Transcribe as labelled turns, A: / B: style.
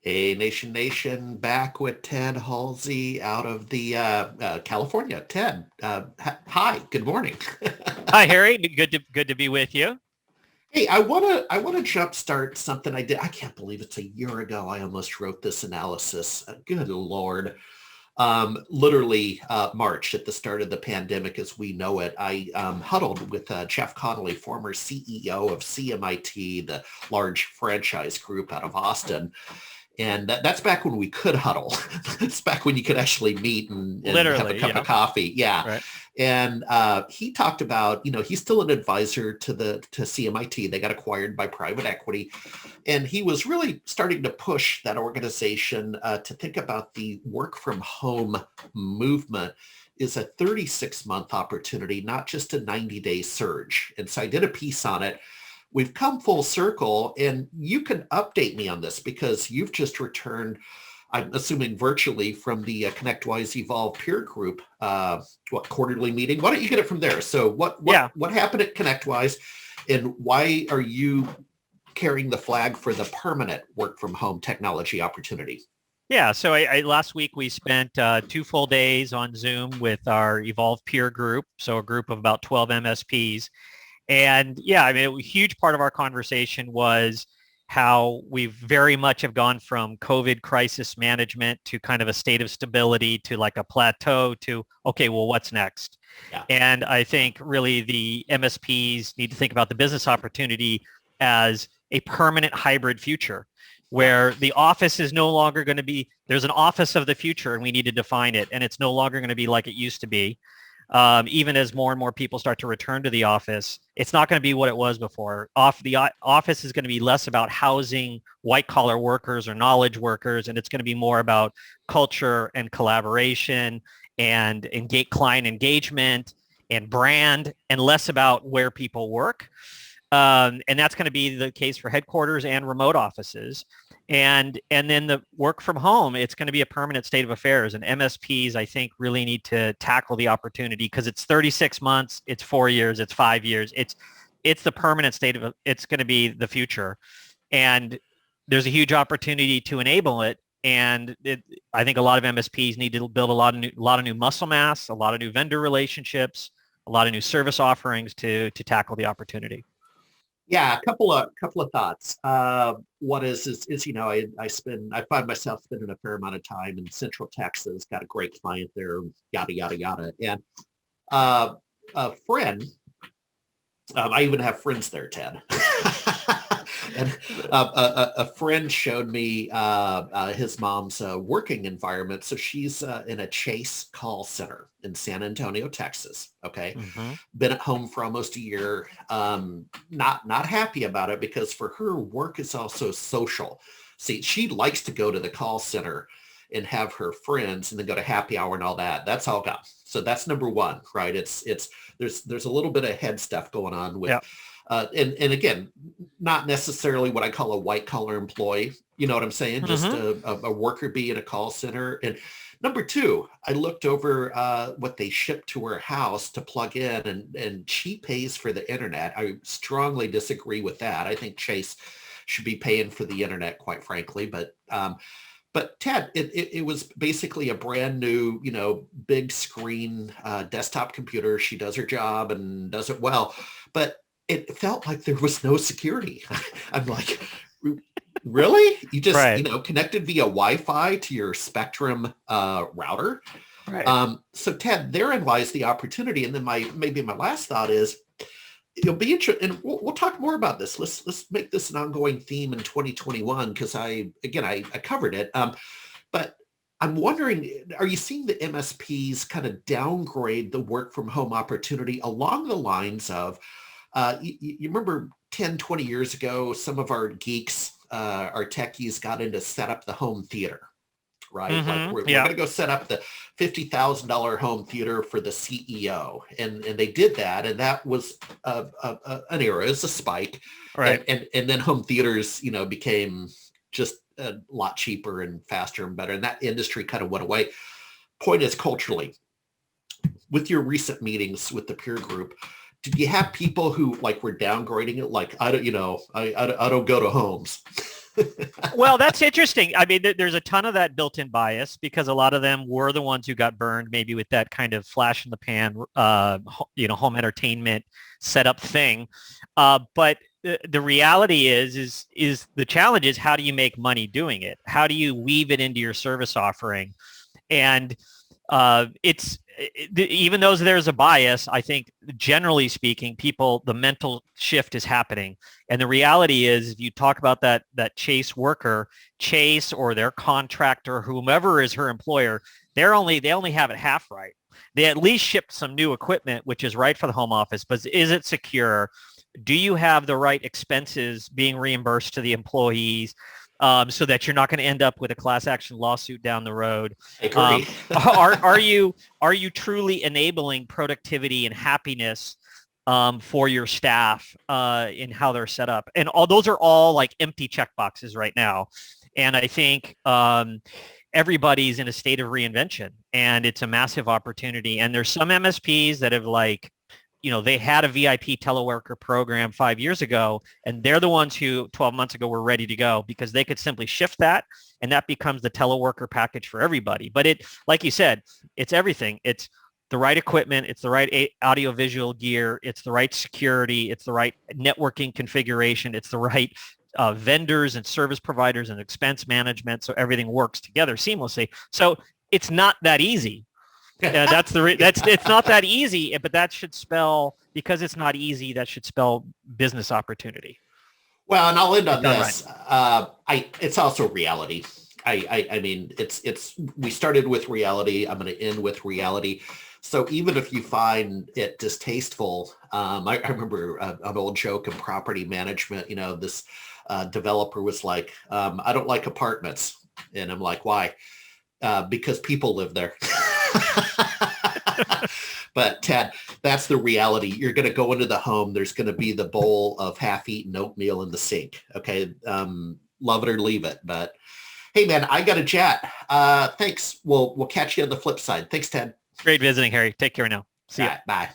A: Hey, Nation, back with Ted Halsey out of the California. Ted, hi, good morning.
B: Hi, Harry. Good to be with you.
A: Hey, I wanna jumpstart something I did. I can't believe it's a year ago. I almost wrote this analysis. Good Lord. Literally March at the start of the pandemic as we know it, I huddled with Jeff Connolly, former CEO of CMIT, the large franchise group out of Austin. And that's back when we could huddle. It's back when you could actually meet and have a
B: Literally,
A: cup of
B: yeah.
A: coffee. Yeah.
B: Right.
A: And he talked about, he's still an advisor to CMIT. They got acquired by private equity. And he was really starting to push that organization to think about the work from home movement is a 36-month opportunity, not just a 90-day surge. And so I did a piece on it. We've come full circle, and you can update me on this because you've just returned, I'm assuming virtually, from the ConnectWise Evolve peer group, quarterly meeting. Why don't you get it from there? So what what
B: Yeah.
A: what happened at ConnectWise, and why are you carrying the flag for the permanent work from home technology opportunity?
B: Yeah. So I last week we spent 2 full days on Zoom with our Evolve peer group. So a group of about 12 MSPs. And yeah, I mean, a huge part of our conversation was how we very much have gone from COVID crisis management to kind of a state of stability to like a plateau to, okay, well, what's next?
A: Yeah.
B: And I think really the MSPs need to think about the business opportunity as a permanent hybrid future
A: Yeah.
B: where the office is no longer going to be, there's an office of the future and we need to define it. And it's no longer going to be like it used to be. Even as more and more people start to return to the office, it's not going to be what it was before. Office is going to be less about housing white collar workers or knowledge workers, and it's going to be more about culture and collaboration and client engagement and brand, and less about where people work. And that's going to be the case for headquarters and remote offices. And then the work from home, it's going to be a permanent state of affairs. And MSPs, I think, really need to tackle the opportunity because it's 36 months, it's 4 years, it's 5 years. It's the permanent state of it's going to be the future. And there's a huge opportunity to enable it. I think a lot of MSPs need to build a lot of new muscle mass, a lot of new vendor relationships, a lot of new service offerings to tackle the opportunity.
A: Yeah, a couple of thoughts. One is I find myself spending a fair amount of time in Central Texas. Got a great client there, yada yada yada, and uh, a friend. I even have friends there, Ted. And a friend showed me his mom's working environment. So she's in a Chase call center in San Antonio, Texas. Okay,
B: Mm-hmm.
A: been at home for almost a year. Not happy about it because for her, work is also social. See, she likes to go to the call center and have her friends and then go to happy hour and all that. That's all gone. So that's number one, right? It's there's a little bit of head stuff going on with
B: Yeah.
A: and again, not necessarily what I call a white collar employee. You know what I'm saying? Just
B: Mm-hmm.
A: a worker bee in a call center. And number two, I looked over what they ship to her house to plug in, and she pays for the internet. I strongly disagree with that. I think Chase should be paying for the internet, quite frankly. But Ted, it was basically a brand new, big screen desktop computer. She does her job and does it well, but it felt like there was no security. I'm like, really? You just,
B: Right.
A: connected via Wi-Fi to your Spectrum router?
B: Right.
A: So Ted, therein lies the opportunity. And then maybe my last thought is, it'll be interesting, and we'll talk more about this. Let's make this an ongoing theme in 2021 because I covered it. But I'm wondering, are you seeing the MSPs kind of downgrade the work from home opportunity along the lines of, you remember 10, 20 years ago, some of our geeks, our techies got into set up the home theater, right? Like
B: Mm-hmm.
A: we're
B: Yeah.
A: going to go set up the $50,000 home theater for the CEO. And they did that. And that was an era, it's a spike.
B: Right.
A: And then home theaters, became just a lot cheaper and faster and better. And that industry kind of went away. Point is, culturally, with your recent meetings with the peer group, did you have people who like were downgrading it? Like, I don't, I don't go to homes.
B: Well, that's interesting. I mean, there's a ton of that built-in bias because a lot of them were the ones who got burned, maybe with that kind of flash in the pan, home entertainment setup thing. But the reality is the challenge is how do you make money doing it? How do you weave it into your service offering? And even though there's a bias, I think generally speaking, the mental shift is happening. And the reality is, if you talk about that Chase worker, Chase or their contractor, whomever is her employer, they only have it half right. They at least shipped some new equipment, which is right for the home office, but is it secure? Do you have the right expenses being reimbursed to the employees? So that you're not going to end up with a class action lawsuit down the road.
A: I agree.
B: Are you truly enabling productivity and happiness for your staff in how they're set up? And all those are all like empty check boxes right now. And I think everybody's in a state of reinvention, and it's a massive opportunity. And there's some MSPs that have they had a VIP teleworker program 5 years ago, and they're the ones who 12 months ago were ready to go because they could simply shift that, and that becomes the teleworker package for everybody. But like you said, it's everything. It's the right equipment. It's the right audio-visual gear. It's the right security. It's the right networking configuration. It's the right vendors and service providers and expense management, so everything works together seamlessly. So it's not that easy. Yeah, it's not that easy, but that should spell, because it's not easy, that should spell business opportunity.
A: Well, and I'll end on this.
B: Right.
A: It's also reality. I mean, we started with reality. I'm going to end with reality. So even if you find it distasteful, I remember an old joke in property management. This developer was like, "I don't like apartments," and I'm like, "Why?" Because people live there. But Ted, that's the reality. You're going to go into the home. There's going to be the bowl of half-eaten oatmeal in the sink. Okay. Love it or leave it. But hey, man, I got to chat. Thanks. We'll catch you on the flip side. Thanks, Ted.
B: Great visiting, Harry. Take care now. See you.
A: Bye.